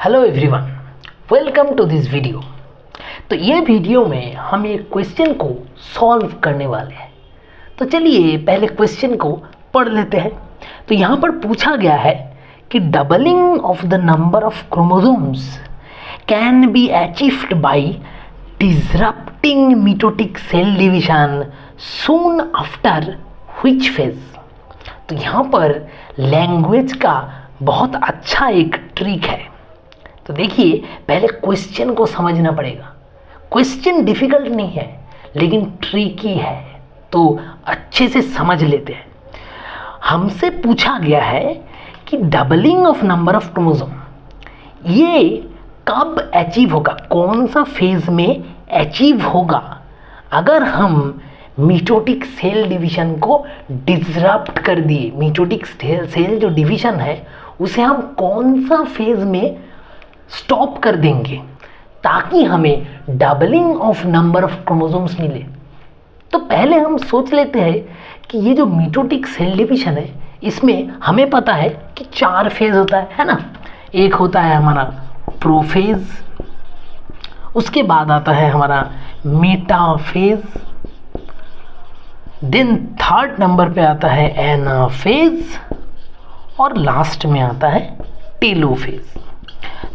Hello everyone, welcome to this video. तो ये video में हम एक क्वेश्चन को सॉल्व करने वाले हैं। तो चलिए पहले क्वेश्चन को पढ़ लेते हैं। तो यहाँ पर पूछा गया है कि doubling of the number of chromosomes can be achieved by disrupting mitotic cell division soon after which phase. तो यहाँ पर लैंग्वेज का बहुत अच्छा एक ट्रिक है। तो देखिए, पहले क्वेश्चन को समझना पड़ेगा। क्वेश्चन डिफिकल्ट नहीं है लेकिन ट्रिकी है, तो अच्छे से समझ लेते हैं। हमसे पूछा गया है कि doubling of number of chromosome ये कब अचीव होगा, कौन सा फेज में अचीव होगा अगर हम मिटोटिक सेल डिवीजन को डिसरप्ट कर दिए। मिटोटिक सेल जो डिवीजन है उसे हम कौन सा फेज में स्टॉप कर देंगे ताकि हमें doubling of number of chromosomes मिले। तो पहले हम सोच लेते हैं कि ये जो मिटोटिक सेल डिवीजन है इसमें हमें पता है कि 4 फेज होता है ना। एक होता है हमारा प्रोफेज, उसके बाद आता है हमारा मेटाफेज, देन थर्ड नंबर पे आता है एनाफेज और लास्ट में आता है टेलोफेज।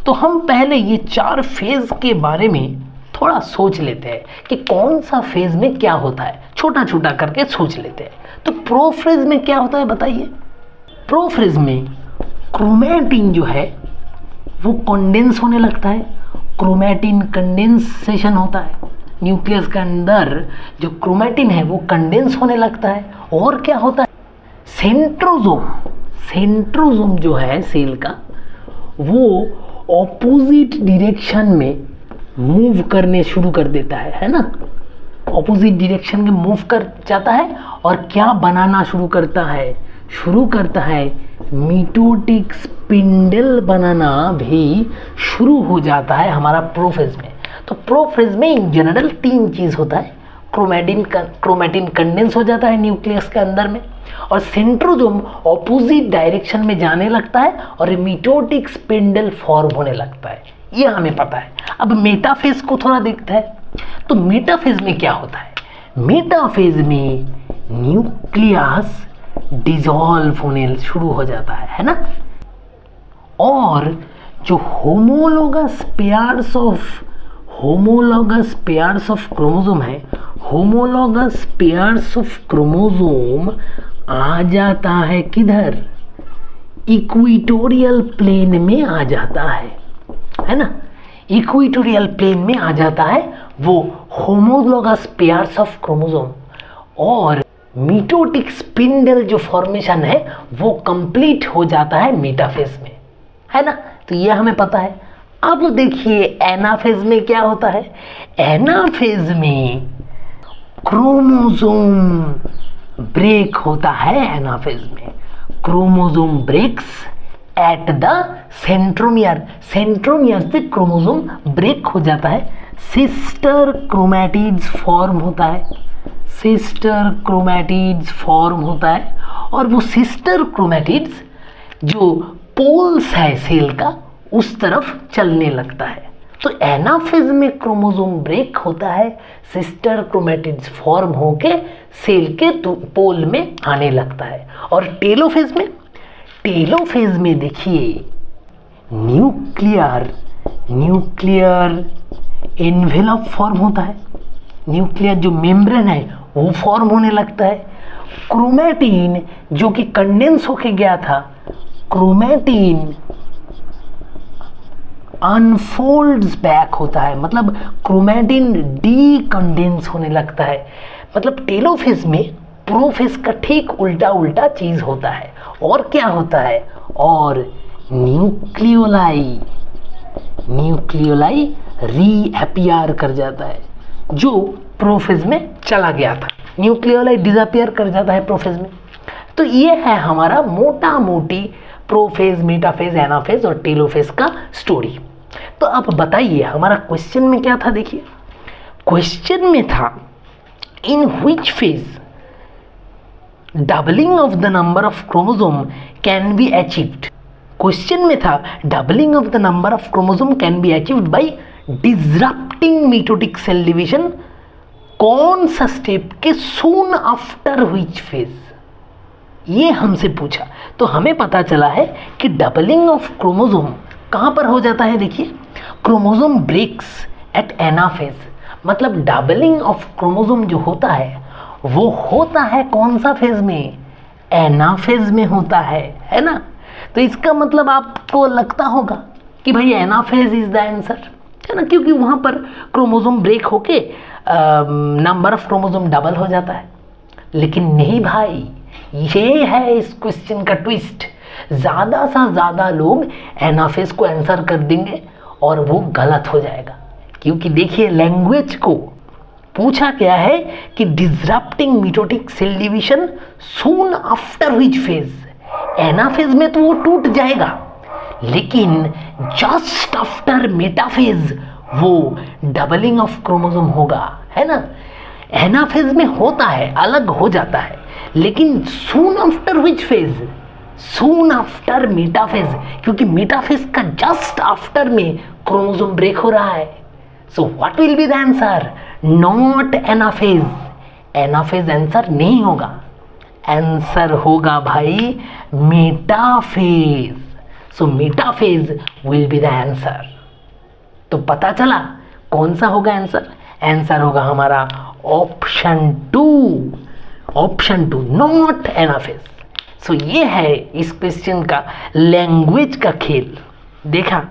तो हम पहले ये 4 फेज के बारे में थोड़ा सोच लेते हैं कि कौन सा फेज में क्या होता है, छोटा छोटा करके सोच लेते हैं। तो प्रोफेज में क्या होता है बताइए। प्रोफेज में क्रोमैटिन जो है वो कंडेंस होने लगता है। क्रोमैटिन कंडेंसेशन होता है, न्यूक्लियस के अंदर जो क्रोमैटिन है वो कंडेंस होने लगता है। और क्या होता है, सेंट्रोजोम जो है सेल का वो ऑपोजिट डायरेक्शन में मूव करने शुरू कर देता है ना। ऑपोजिट डायरेक्शन में मूव कर जाता है और क्या बनाना शुरू करता है मिटोटिक स्पिंडल बनाना भी शुरू हो जाता है हमारा प्रोफेज में। तो प्रोफेज में इन जनरल 3 चीज़ होता है। क्रोमैटिन कंडेंस हो जाता है न्यूक्लियस के अंदर में, और सेंट्रोजोम ऑपोजिट डायरेक्शन में जाने लगता है और मिटोटिक स्पिंडल फॉर्म होने लगता है। ये हमें पता है। अब मेटाफेज को थोड़ा देखते हैं। तो मेटाफेज में क्या होता है, मेटाफेज में न्यूक्लियस डिसॉल्व होने शुरू हो जाता है ना। और जो होमोलोगस पेयर्स ऑफ क्रोमोसोम है, होमोलोगस पेयर्स ऑफ क्रोमोसोम आ जाता है किधर, इक्वेटोरियल प्लेन में आ जाता है ना। इक्वेटोरियल प्लेन में आ जाता है वो होमोलोगस पेयर्स ऑफ क्रोमोसोम, और मिटोटिक स्पिंडल जो फॉर्मेशन है वो कंप्लीट हो जाता है मेटाफेज में, है ना। तो ये हमें पता है। अब देखिए एनाफेज में क्या होता है। एनाफेज में क्रोमोसोम ब्रेक होता है। एनाफेज में chromosome breaks at the centromere से क्रोमोसोम ब्रेक हो जाता है। सिस्टर क्रोमैटिड्स फॉर्म होता है और वो सिस्टर क्रोमैटिड्स जो पोल्स है सेल का उस तरफ चलने लगता है। तो एनाफेज में क्रोमोसोम ब्रेक होता है, सिस्टर क्रोमैटिड्स फॉर्म होके सेल के पोल में आने लगता है। और टेलोफेज में देखिए न्यूक्लियर एनवेलप फॉर्म होता है। न्यूक्लियर जो मेम्ब्रेन है वो फॉर्म होने लगता है। क्रोमैटिन जो कि कंडेंस होके गया था, क्रोमैटिन अनफोल्ड्स बैक होता है, मतलब क्रोमैटिन डीकंडेंस होने लगता है। मतलब टेलोफेज में प्रोफेज का ठीक उल्टा चीज होता है। और क्या होता है, और न्यूक्लियोलाई रीअपियर कर जाता है जो प्रोफेज में चला गया था। न्यूक्लियोलाई डिसअपियर कर जाता है प्रोफेज में। तो ये है हमारा मोटा मोटी प्रोफेज, मेटाफेज, एनाफेज और टेलोफेज का स्टोरी। तो अब बताइए हमारा क्वेश्चन में क्या था। देखिए क्वेश्चन में था in which phase doubling of the number of chromosome can be achieved. Question में था doubling of the number of chromosome can be achieved by disrupting mitotic cell division, कौन सा स्टेप के सून आफ्टर व्हिच फेज, ये हमसे पूछा। तो हमें पता चला है कि डबलिंग ऑफ क्रोमोसोम कहाँ पर हो जाता है। देखिए, क्रोमोसोम ब्रेक्स एट एनाफेज, मतलब डबलिंग ऑफ क्रोमोसोम जो होता है वो होता है कौन सा फेज में, एनाफेज में होता है ना। तो इसका मतलब आपको लगता होगा कि भाई एनाफेज इज द आंसर, है ना, क्योंकि वहाँ पर क्रोमोसोम ब्रेक होके नंबर ऑफ क्रोमोसोम डबल हो जाता है। लेकिन नहीं भाई, ये है इस क्वेश्चन का ट्विस्ट। ज़्यादा से ज़्यादा लोग एनाफेज को आंसर कर देंगे और वो गलत हो जाएगा, क्योंकि देखिए लैंग्वेज को पूछा गया है कि disrupting mitotic cell division soon after which phase, anaphase में तो वो टूट जाएगा, लेकिन जस्ट आफ्टर मेटाफेज वो डबलिंग ऑफ क्रोमोसोम होगा, है ना। एनाफेज में होता है, अलग हो जाता है, लेकिन सून after which phase, soon after metaphase, क्योंकि मेटाफेज का जस्ट आफ्टर में क्रोमोसोम ब्रेक हो रहा है। So what will be the answer, not anaphase, anaphase answer नहीं होगा, आंसर होगा भाई metaphase. So metaphase will be the answer. तो पता चला कौन सा होगा आंसर, आंसर होगा हमारा ऑप्शन 2, ऑप्शन 2 नॉट एनाफेज। सो ये है इस क्वेश्चन का लैंग्वेज का खेल। देखा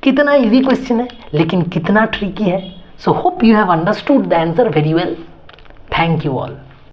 कितना इजी क्वेश्चन है लेकिन कितना ट्रिकी है। So hope you have understood the answer very well. Thank you all.